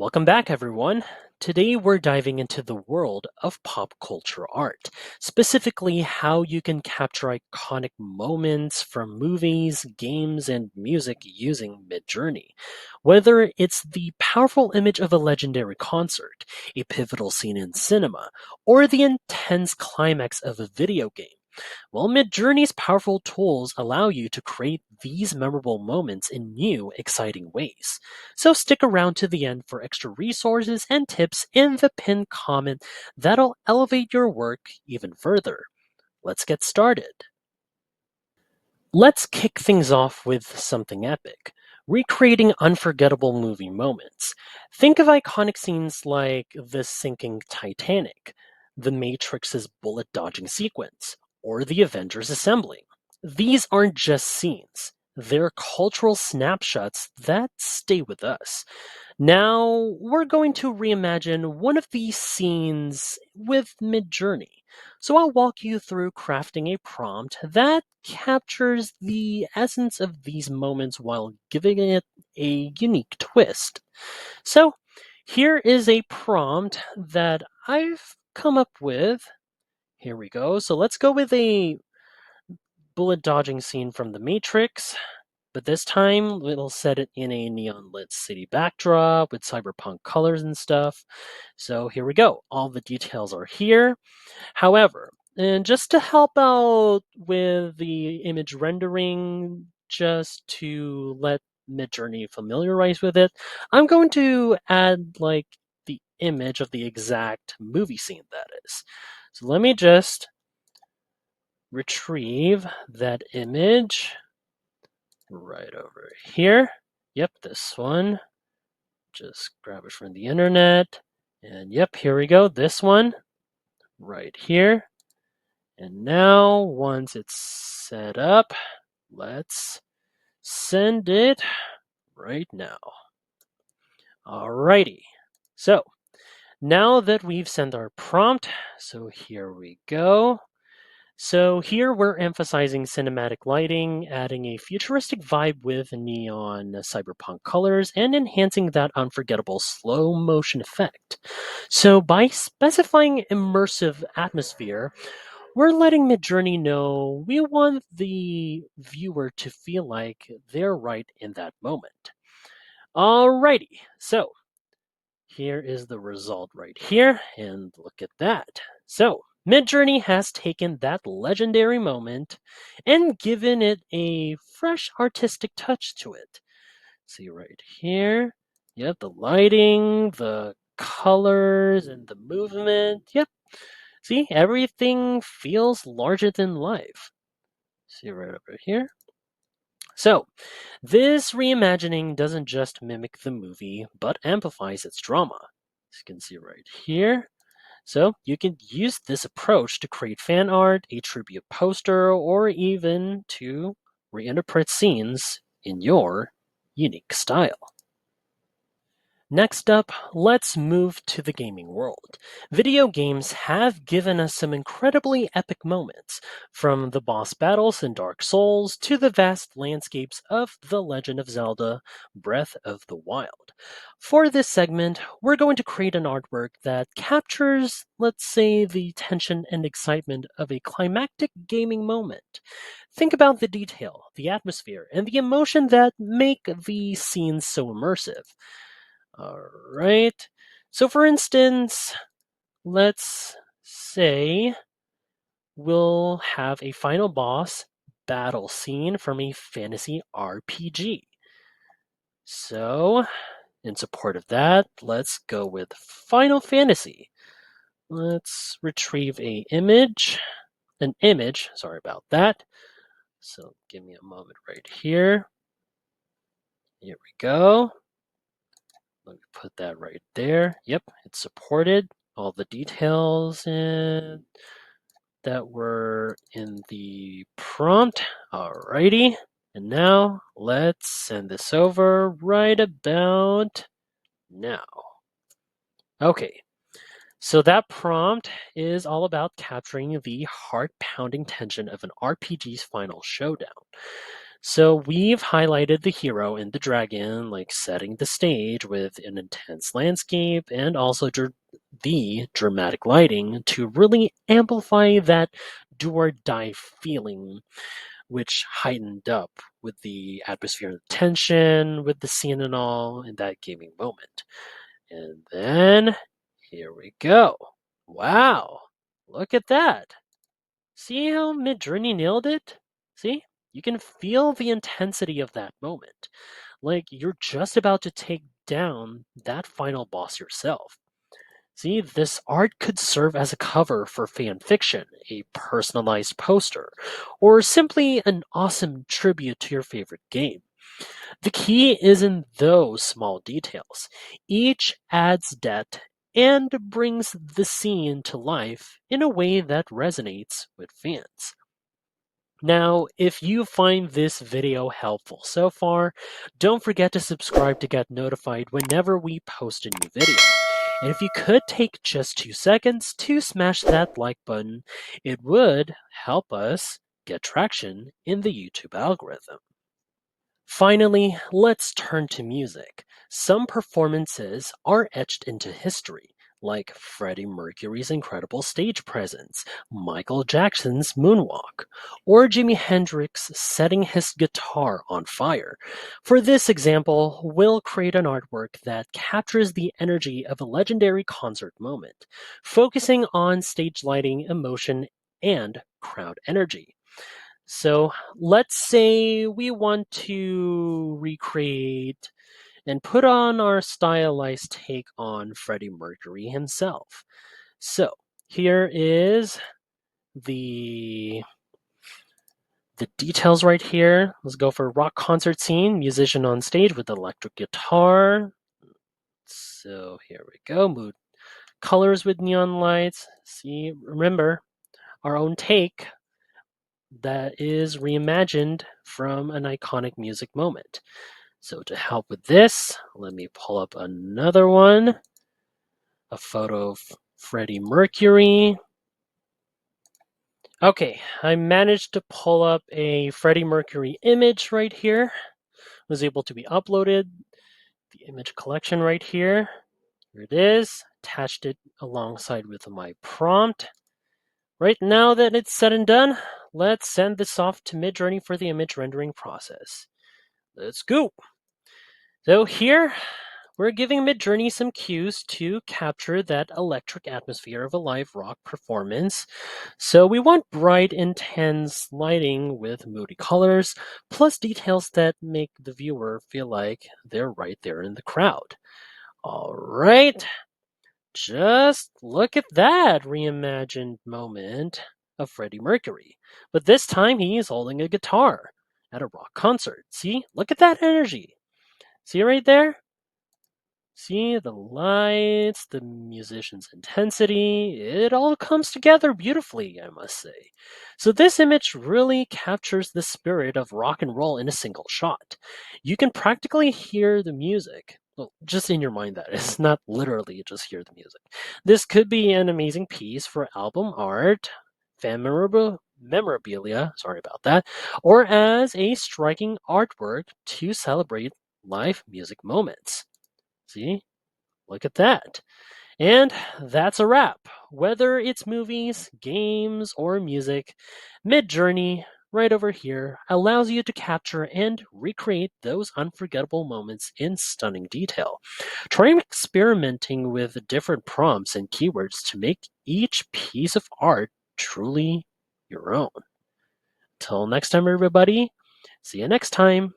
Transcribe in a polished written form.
Welcome back, everyone. Today we're diving into the world of pop culture art, specifically how you can capture iconic moments from movies, games, and music using MidJourney. Whether it's the powerful image of a legendary concert, a pivotal scene in cinema, or the intense climax of a video game, well, Midjourney's powerful tools allow you to create these memorable moments in new, exciting ways. So stick around to the end for extra resources and tips in the pinned comment that'll elevate your work even further. Let's get started. Let's kick things off with something epic. Recreating unforgettable movie moments. Think of iconic scenes like the sinking Titanic, The Matrix's bullet dodging sequence, or the Avengers assembling. These aren't just scenes, they're cultural snapshots that stay with us. Now, we're going to reimagine one of these scenes with Midjourney. So I'll walk you through crafting a prompt that captures the essence of these moments while giving it a unique twist. So here is a prompt that I've come up with. Here we go. So let's go with a bullet dodging scene from The Matrix. But this time, we'll set it in a neon lit city backdrop with cyberpunk colors and stuff. So here we go. All the details are here. However, and just to help out with the image rendering, just to let Midjourney familiarize with it, I'm going to add like the image of the exact movie scene that is. So let me just retrieve that image right over here. Yep, this one. Just grab it from the internet. And yep, here we go. This one right here. And now, once it's set up, let's send it right now. Alrighty. So, now that we've sent our prompt, so here we go. So here we're emphasizing cinematic lighting, adding a futuristic vibe with neon cyberpunk colors, and enhancing that unforgettable slow motion effect. So by specifying immersive atmosphere, we're letting Midjourney know we want the viewer to feel like they're right in that moment. Alrighty, so here is the result right here, and look at that. So, Midjourney has taken that legendary moment and given it a fresh artistic touch to it. See right here? Yep, the lighting, the colors, and the movement. Yep. See, everything feels larger than life. See right over here? So, this reimagining doesn't just mimic the movie, but amplifies its drama. As you can see right here. So, you can use this approach to create fan art, a tribute poster, or even to reinterpret scenes in your unique style. Next up, let's move to the gaming world. Video games have given us some incredibly epic moments, from the boss battles in Dark Souls to the vast landscapes of The Legend of Zelda Breath of the Wild. For this segment, we're going to create an artwork that captures, let's say, the tension and excitement of a climactic gaming moment. Think about the detail, the atmosphere, and the emotion that make the scenes so immersive. All right. So, for instance, let's say we'll have a final boss battle scene from a fantasy RPG. So, in support of that, let's go with Final Fantasy. Let's retrieve an image, sorry about that. So, give me a moment right here. Here we go. Let me put that right there. Yep, it's supported. All the details that were in the prompt. Alrighty. And now let's send this over right about now. Okay, so that prompt is all about capturing the heart-pounding tension of an RPG's final showdown. So we've highlighted the hero and the dragon, like setting the stage with an intense landscape and also the dramatic lighting to really amplify that do or die feeling, which heightened up with the atmosphere and tension with the scene and all in that gaming moment. And then here we go. Wow, look at that. See how MidJourney nailed it? See? You can feel the intensity of that moment. Like you're just about to take down that final boss yourself. See, this art could serve as a cover for fan fiction, a personalized poster, or simply an awesome tribute to your favorite game. The key is in those small details. Each adds depth and brings the scene to life in a way that resonates with fans. Now, if you find this video helpful so far, don't forget to subscribe to get notified whenever we post a new video. And if you could take just 2 seconds to smash that like button, it would help us get traction in the YouTube algorithm. Finally, let's turn to music. Some performances are etched into history, like Freddie Mercury's incredible stage presence, Michael Jackson's moonwalk, or Jimi Hendrix setting his guitar on fire. For this example, we'll create an artwork that captures the energy of a legendary concert moment, focusing on stage lighting, emotion, and crowd energy. So let's say we want to recreate and put on our stylized take on Freddie Mercury himself. So here is the the details right here. Let's go for rock concert scene, musician on stage with electric guitar. So here we go. Mood colors with neon lights. See, remember our own take that is reimagined from an iconic music moment. So to help with this, let me pull up another one, a photo of Freddie Mercury. Okay, I managed to pull up a Freddie Mercury image right here. It was able to be uploaded. The image collection right here. Here it is. Attached it alongside with my prompt. Right now that it's said and done, let's send this off to MidJourney for the image rendering process. Let's go. So here, we're giving MidJourney some cues to capture that electric atmosphere of a live rock performance. So we want bright, intense lighting with moody colors, plus details that make the viewer feel like they're right there in the crowd. All right, just look at that reimagined moment of Freddie Mercury. But this time he's holding a guitar at a rock concert. See, look at that energy. See right there? See the lights, the musician's intensity, it all comes together beautifully, I must say. So, this image really captures the spirit of rock and roll in a single shot. You can practically hear the music. Well, just in your mind, that is, not literally just hear the music. This could be an amazing piece for album art, memorabilia, sorry about that, or as a striking artwork to celebrate live music moments. See? Look at that. And that's a wrap. Whether it's movies, games, or music, MidJourney, right over here, allows you to capture and recreate those unforgettable moments in stunning detail. Try experimenting with different prompts and keywords to make each piece of art truly your own. Till next time, everybody, see you next time.